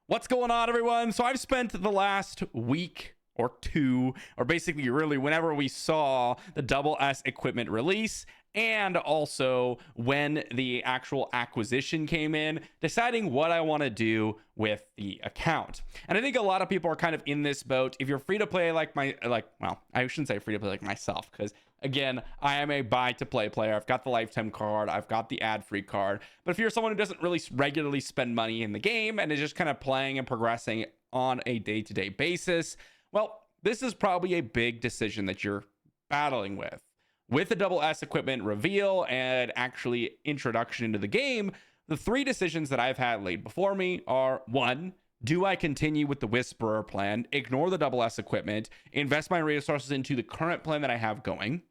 What's going on, everyone? So I've spent the last week or two, or basically really whenever we saw the double S equipment release, and also when the actual acquisition came in, deciding what I want to do with the account. And I think a lot of people are kind of in this boat. If you're free to play well, I shouldn't say free to play like myself, because again, I am a buy to play player. I've got the lifetime card, I've got the ad free card. But if you're someone who doesn't really regularly spend money in the game and is just kind of playing and progressing on a day-to-day basis, well, this is probably a big decision that you're battling with. With the double S equipment reveal and actually introduction into the game, the three decisions that I've had laid before me are: one, do I continue with the Whisperer plan, ignore the double S equipment, invest my resources into the current plan that I have going?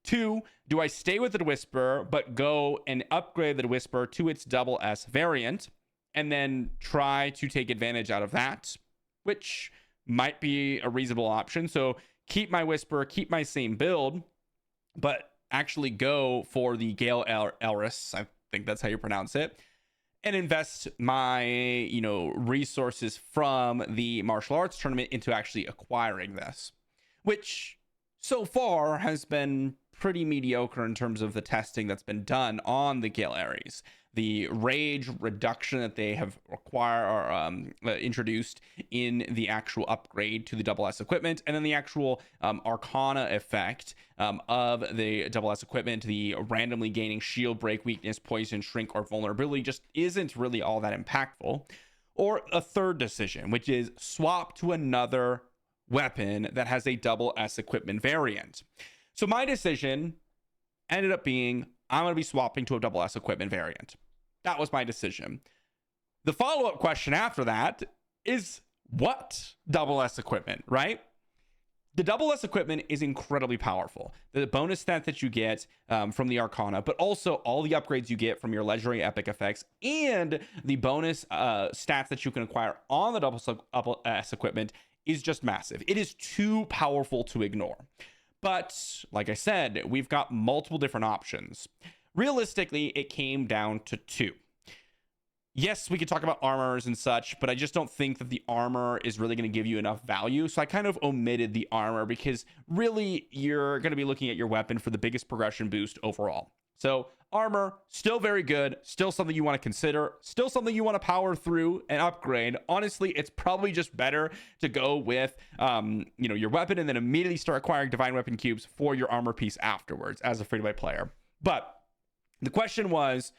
Two, do I stay with the Whisperer but go and upgrade the Whisperer to its double S variant and then try to take advantage out of that, which might be a reasonable option. So keep my Whisperer, keep my same build, but actually go for the Gale Elris, I think that's how you pronounce it, and invest my resources from the martial arts tournament into actually acquiring this, which so far has been pretty mediocre in terms of the testing that's been done on the Gale Ares. The rage reduction that they have introduced in the actual upgrade to the double S equipment, and then the actual arcana effect of the double S equipment, the randomly gaining shield break, weakness, poison, shrink, or vulnerability, just isn't really all that impactful. Or a third decision, which is swap to another weapon that has a double S equipment variant. So my decision ended up being, I'm going to be swapping to a double S equipment variant. That was my decision. The follow-up question after that is, what double S equipment, right? The double S equipment is incredibly powerful. The bonus stat that you get from the Arcana, but also all the upgrades you get from your legendary epic effects and the bonus stats that you can acquire on the double S equipment is just massive. It is too powerful to ignore. But like I said, we've got multiple different options. Realistically, it came down to two. Yes, we could talk about armors and such, but I just don't think that the armor is really going to give you enough value. So I kind of omitted the armor because really you're going to be looking at your weapon for the biggest progression boost overall. So armor, still very good, still something you want to consider, still something you want to power through and upgrade. Honestly, it's probably just better to go with your weapon and then immediately start acquiring divine weapon cubes for your armor piece afterwards as a free-to-play player. But the question was,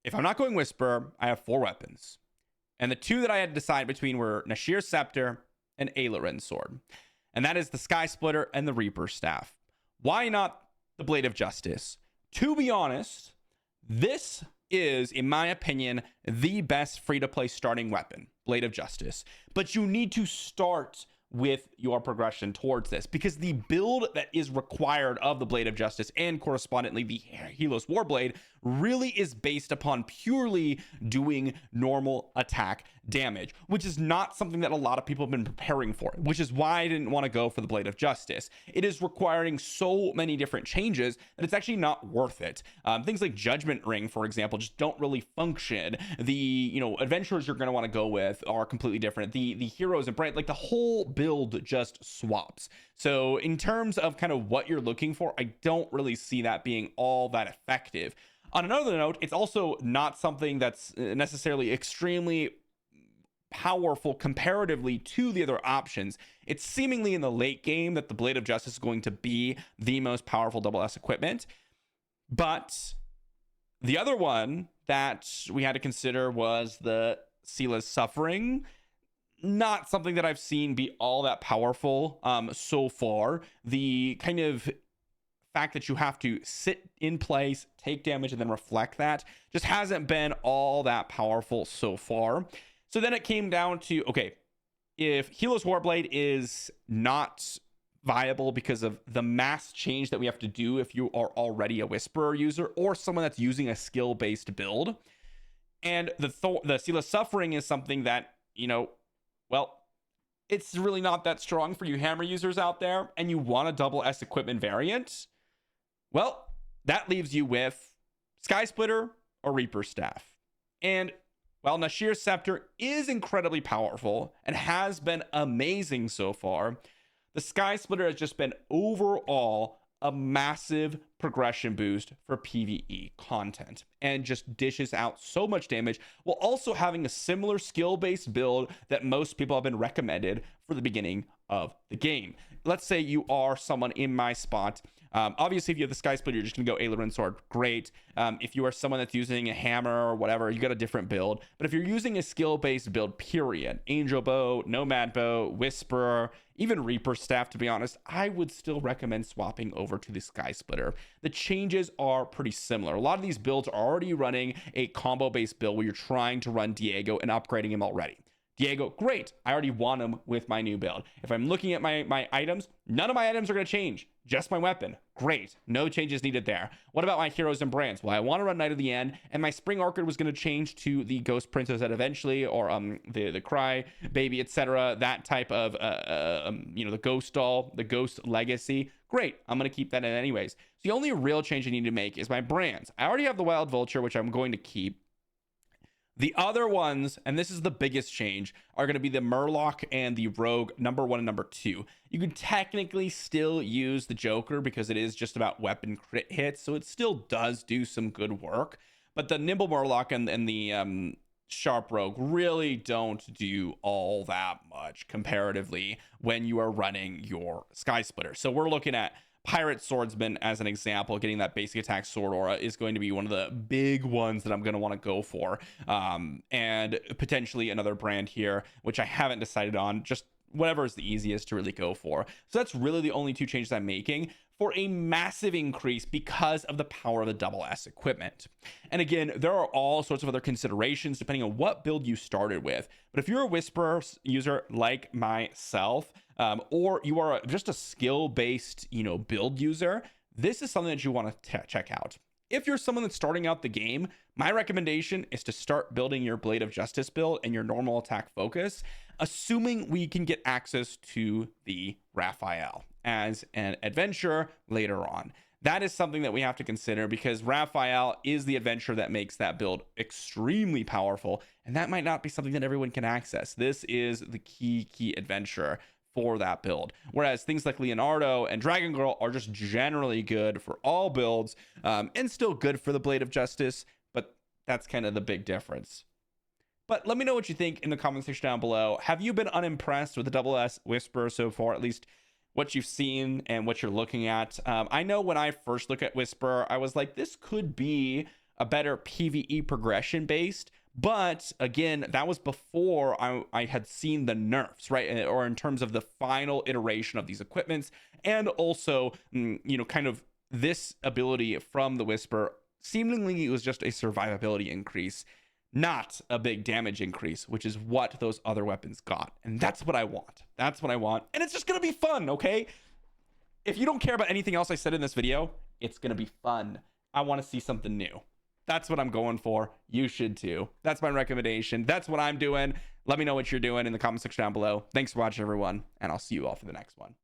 if I'm not going Whisper, I have 4 weapons. And the 2 that I had to decide between were Nashir's Scepter and Ailurin's Sword. And that is the Skysplitter and the Reaper's Staff. Why not the Blade of Justice? To be honest, this is, in my opinion, the best free-to-play starting weapon, Blade of Justice. But you need to start with your progression towards this, because the build that is required of the Blade of Justice and correspondingly the Helios Warblade really is based upon purely doing normal attack damage, which is not something that a lot of people have been preparing for, which is why I didn't want to go for the Blade of Justice. It is requiring so many different changes that it's actually not worth it. Things like Judgment Ring, for example, just don't really function. The adventurers you're going to want to go with are completely different. The heroes and bright, like the whole build just swaps. So in terms of kind of what you're looking for, I don't really see that being all that effective. On another note, it's also not something that's necessarily extremely powerful comparatively to the other options. It's seemingly in the late game that the Blade of Justice is going to be the most powerful double S equipment. But the other one that we had to consider was the Sela's Suffering. Not something that I've seen be all that powerful so far. The kind of fact that you have to sit in place, take damage, and then reflect that just hasn't been all that powerful so far. So then it came down to, okay, if Helios Warblade is not viable because of the mass change that we have to do if you are already a Whisperer user or someone that's using a skill-based build, and the Sela's Suffering is something that, it's really not that strong for you hammer users out there, and you want a double S equipment variant, well, that leaves you with Skysplitter or Reaper's Staff. And While Nashir's Scepter is incredibly powerful and has been amazing so far, the Skysplitter has just been overall a massive progression boost for PvE content and just dishes out so much damage while also having a similar skill-based build that most people have been recommended for the beginning of the game. Let's say you are someone in my spot. Obviously, if you have the Skysplitter, you're just going to go Aileron Sword. Great. If you are someone that's using a hammer or whatever, you got a different build. But if you're using a skill-based build, period, Angel Bow, Nomad Bow, Whisperer, even Reaper Staff, to be honest, I would still recommend swapping over to the Skysplitter. The changes are pretty similar. A lot of these builds are already running a combo-based build where you're trying to run Diego and upgrading him already. Diego, great. I already want him with my new build. If I'm looking at my items, none of my items are going to change. Just my weapon. Great. No changes needed there. What about my heroes and brands? Well, I want to run Knight of the End, and my Spring Orchid was going to change to the Ghost Princess at eventually, or the Cry Baby, etc. That type of the Ghost Doll, the Ghost Legacy. Great. I'm going to keep that in anyways. So the only real change I need to make is my brands. I already have the Wild Vulture, which I'm going to keep. The other ones, and this is the biggest change, are going to be the Murloc and the Rogue number 1 and number 2. You can technically still use the Joker because it is just about weapon crit hits, so it still does do some good work. But the Nimble Murloc and the Sharp Rogue really don't do all that much comparatively when you are running your Skysplitter. So we're looking at Pirate Swordsman as an example. Getting that basic attack sword aura is going to be one of the big ones that I'm going to want to go for, and potentially another brand here, which I haven't decided on. Just whatever is the easiest to really go for. So that's really the only two changes I'm making for a massive increase because of the power of the double S equipment. And again, there are all sorts of other considerations depending on what build you started with. But if you're a Whisperer user like myself, or you are just a skill-based, build user, this is something that you want to check out. If you're someone that's starting out the game, my recommendation is to start building your Blade of Justice build and your normal attack focus, assuming we can get access to the Raphael as an adventure later on. That is something that we have to consider because Raphael is the adventure that makes that build extremely powerful, and that might not be something that everyone can access. This is the key adventure for that build, whereas things like Leonardo and Dragon Girl are just generally good for all builds, and still good for the Blade of Justice, but that's kind of the big difference. But let me know what you think in the comment section down below. Have you been unimpressed with the double S Whisperer so far, at least what you've seen and what you're looking at? I know when I first look at Whisperer, I was like, this could be a better PvE progression based. But again, that was before I had seen the nerfs, right? Or in terms of the final iteration of these equipments, and also, kind of this ability from the Whisper. Seemingly, it was just a survivability increase, not a big damage increase, which is what those other weapons got. And that's what I want. That's what I want. And it's just going to be fun, okay? If you don't care about anything else I said in this video, it's going to be fun. I want to see something new. That's what I'm going for. You should too. That's my recommendation. That's what I'm doing. Let me know what you're doing in the comment section down below. Thanks for watching, everyone, and I'll see you all for the next one.